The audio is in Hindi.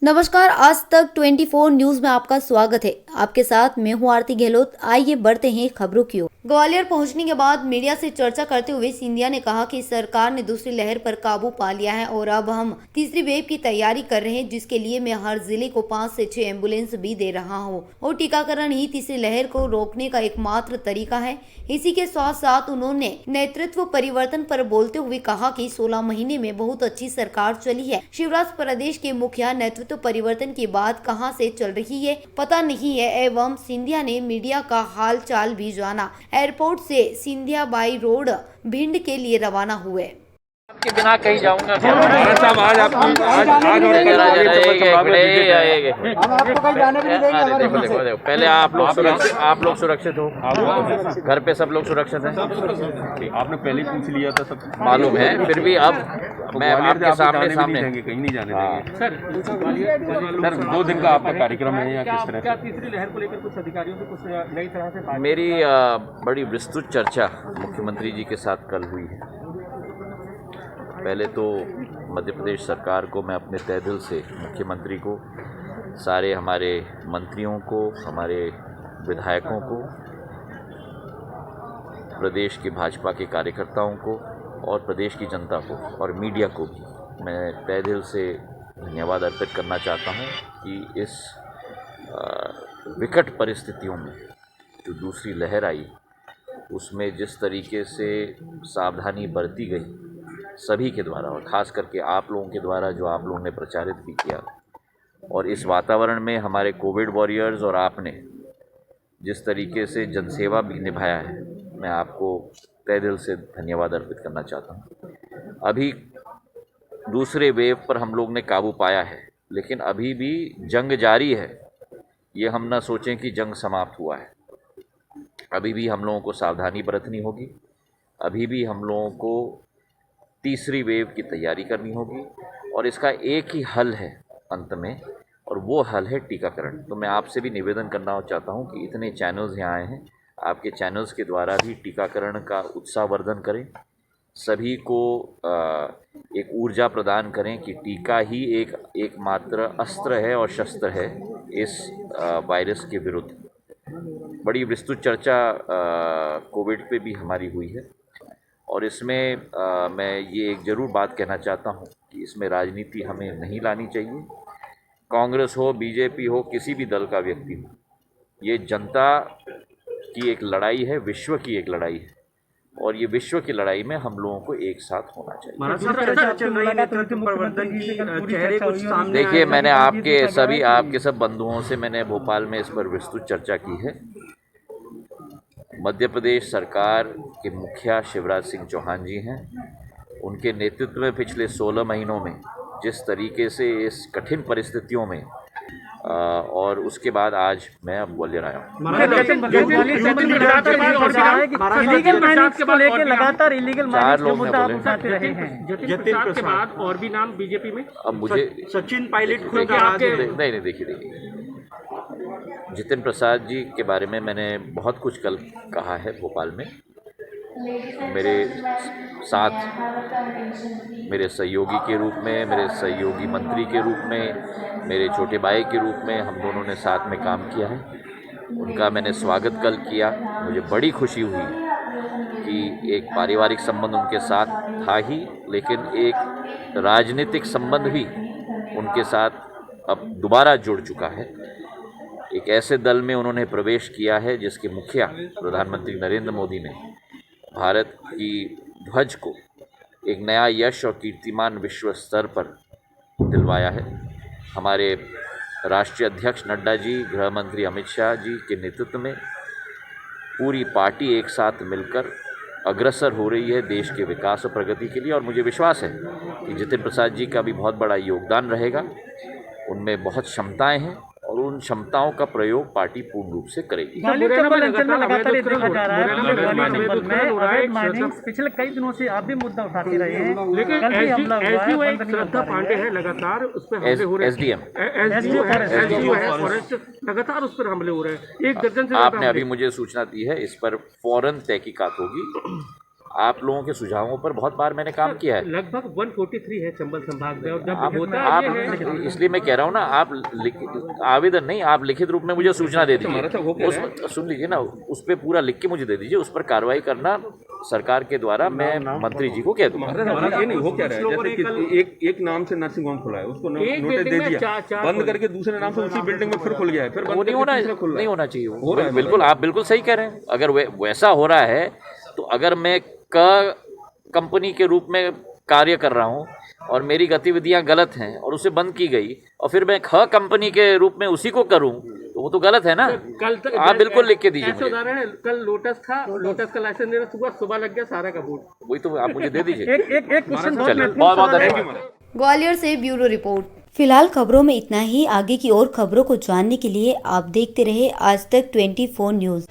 नमस्कार, आज तक 24 न्यूज में आपका स्वागत है। आपके साथ मैं हूं आरती गहलोत। आइए बढ़ते हैं खबरों की ओर। ग्वालियर पहुंचने के बाद मीडिया से चर्चा करते हुए सिंधिया ने कहा कि सरकार ने दूसरी लहर पर काबू पा लिया है और अब हम तीसरी वेव की तैयारी कर रहे हैं, जिसके लिए मैं हर जिले को 5 से 6 एम्बुलेंस भी दे रहा हूं और टीकाकरण ही तीसरी लहर को रोकने का एकमात्र तरीका है। इसी के साथ साथ उन्होंने नेतृत्व परिवर्तन पर बोलते हुए कहा कि 16 महीने में बहुत अच्छी सरकार चली है। शिवराज प्रदेश के मुखिया नेतृत्व परिवर्तन की बात कहां से चल रही है पता नहीं है। एवं सिंधिया ने मीडिया का हाल चाल भी जाना। एयरपोर्ट से सिंधिया बाई रोड भिंड के लिए रवाना हुए। के बिना कहीं जाऊंगा हम आपको कहीं जाने भी नहीं देंगे। देखो पहले आप लोग सुरक्षित हो, घर पे सब लोग सुरक्षित हैं। आपने पहले पूछ लिया था, सब मालूम है, फिर भी अब मैं आपके सामने कहीं नहीं जाने देंगे। सर 2 दिन का आपका कार्यक्रम है या किस तरह? क्या तीसरी लहर को लेकर कुछ अधिकारियों से कुछ नई तरह से मेरी बड़ी विस्तृत चर्चा मुख्यमंत्री जी के साथ कल हुई है। पहले तो मध्य प्रदेश सरकार को मैं अपने तहे दिल से, मुख्यमंत्री को, सारे हमारे मंत्रियों को, हमारे विधायकों को, प्रदेश के भाजपा के कार्यकर्ताओं को और प्रदेश की जनता को और मीडिया को भी मैं तहे दिल से धन्यवाद अर्पित करना चाहता हूं कि इस विकट परिस्थितियों में जो दूसरी लहर आई उसमें जिस तरीके से सावधानी बरती गई सभी के द्वारा और ख़ास करके आप लोगों के द्वारा, जो आप लोगों ने प्रचारित भी किया, और इस वातावरण में हमारे कोविड वॉरियर्स और आपने जिस तरीके से जनसेवा भी निभाया है, मैं आपको तहे दिल से धन्यवाद अर्पित करना चाहता हूँ। अभी दूसरे वेव पर हम लोग ने काबू पाया है, लेकिन अभी भी जंग जारी है। ये हम ना सोचें कि जंग समाप्त हुआ है। अभी भी हम लोगों को सावधानी बरतनी होगी। अभी भी हम लोगों को तीसरी वेव की तैयारी करनी होगी और इसका एक ही हल है अंत में, और वो हल है टीकाकरण। तो मैं आपसे भी निवेदन करना चाहता हूँ कि इतने चैनल्स यहाँ आए हैं, आपके चैनल्स के द्वारा भी टीकाकरण का उत्साहवर्धन करें, सभी को एक ऊर्जा प्रदान करें कि टीका ही एकमात्र अस्त्र है और शस्त्र है इस वायरस के विरुद्ध। बड़ी विस्तृत चर्चा कोविड पे भी हमारी हुई है और इसमें मैं ये एक ज़रूर बात कहना चाहता हूँ कि इसमें राजनीति हमें नहीं लानी चाहिए। कांग्रेस हो, बीजेपी हो, किसी भी दल का व्यक्ति हो, ये जनता की एक लड़ाई है, विश्व की एक लड़ाई है और ये विश्व की लड़ाई में हम लोगों को एक साथ होना चाहिए। देखिए, मैंने आपके सब बंधुओं से मैंने भोपाल में इस पर विस्तृत चर्चा की है। मध्य प्रदेश सरकार के मुखिया शिवराज सिंह चौहान जी हैं। उनके नेतृत्व में पिछले 16 महीनों में जिस तरीके से इस कठिन परिस्थितियों में और उसके बाद आज मैं अब ग्वालियर आया हूँ। चार लोग के बाद और भी नाम बीजेपी में, अब मुझे सचिन पायलट नहीं देखिए, जितिन प्रसाद जी के बारे में मैंने बहुत कुछ कल कहा है भोपाल में। मेरे साथ मेरे सहयोगी के रूप में, मेरे सहयोगी मंत्री के रूप में, मेरे छोटे भाई के रूप में हम दोनों ने साथ में काम किया है। उनका मैंने स्वागत कल किया। मुझे बड़ी खुशी हुई कि एक पारिवारिक संबंध उनके साथ था ही, लेकिन एक राजनीतिक संबंध भी उनके साथ अब दोबारा जुड़ चुका है। एक ऐसे दल में उन्होंने प्रवेश किया है जिसके मुखिया प्रधानमंत्री नरेंद्र मोदी ने भारत की ध्वज को एक नया यश और कीर्तिमान विश्व स्तर पर दिलवाया है। हमारे राष्ट्रीय अध्यक्ष नड्डा जी, गृह मंत्री अमित शाह जी के नेतृत्व में पूरी पार्टी एक साथ मिलकर अग्रसर हो रही है देश के विकास और प्रगति के लिए, और मुझे विश्वास है कि जितिन प्रसाद जी का भी बहुत बड़ा योगदान रहेगा। उनमें बहुत क्षमताएं हैं और उन क्षमताओं का प्रयोग पार्टी पूर्ण रूप से करेगी। पिछले कई दिनों से आप भी मुद्दा उठाते रहे हैं, लेकिन श्रद्धा पांडे है, लगातार उस पर हमले हो रहे हैं। एसडीएम लगातार उस पर हमले हो रहे हैं। 1 दर्जन से आपने अभी मुझे सूचना दी है, इस पर फौरन तहकीकात होगी। आप लोगों के सुझावों पर बहुत बार मैंने काम किया है। लगभग 143 है चंबल संभाग में, और जब आप होता आप ये है इसलिए मैं कह रहा हूँ ना, आप आवेदन नहीं, आप लिखित रूप में मुझे सूचना दे दीजिए, उस सुन लीजिए ना, उस पर पूरा लिख के मुझे दे दीजिए, उस पर कार्रवाई करना सरकार के द्वारा मैं मंत्री जी को कह दूंगा। ये नहीं हो क्या रहा है, जैसे कि एक नाम से नर्सिंग होम खुला है, उसको नोटिस दे दिया, बंद करके दूसरे नाम से उसी बिल्डिंग में फिर खुल गया है, फिर वो नहीं होना चाहिए। बिल्कुल आप बिल्कुल सही कह रहे हैं। अगर वैसा हो रहा है तो अगर मैं कंपनी के रूप में कार्य कर रहा हूं और मेरी गतिविधियां गलत हैं और उसे बंद की गई और फिर मैं कंपनी के रूप में उसी को करूं तो वो तो गलत है ना। कल तक आप बिल्कुल लिख के दीजिए ऐसा उदाहरण है, कल लोटस था, लोटस का लाइसेंस देना सुबह लग गया सारा का बोर्ड। वही तो आप मुझे दे दीजिए। एक क्वेश्चन बहुत धन्यवाद। ग्वालियर से ब्यूरो रिपोर्ट। फिलहाल खबरों में इतना ही। आगे की और खबरों को जानने के लिए आप देखते रहे आज तक 24 न्यूज।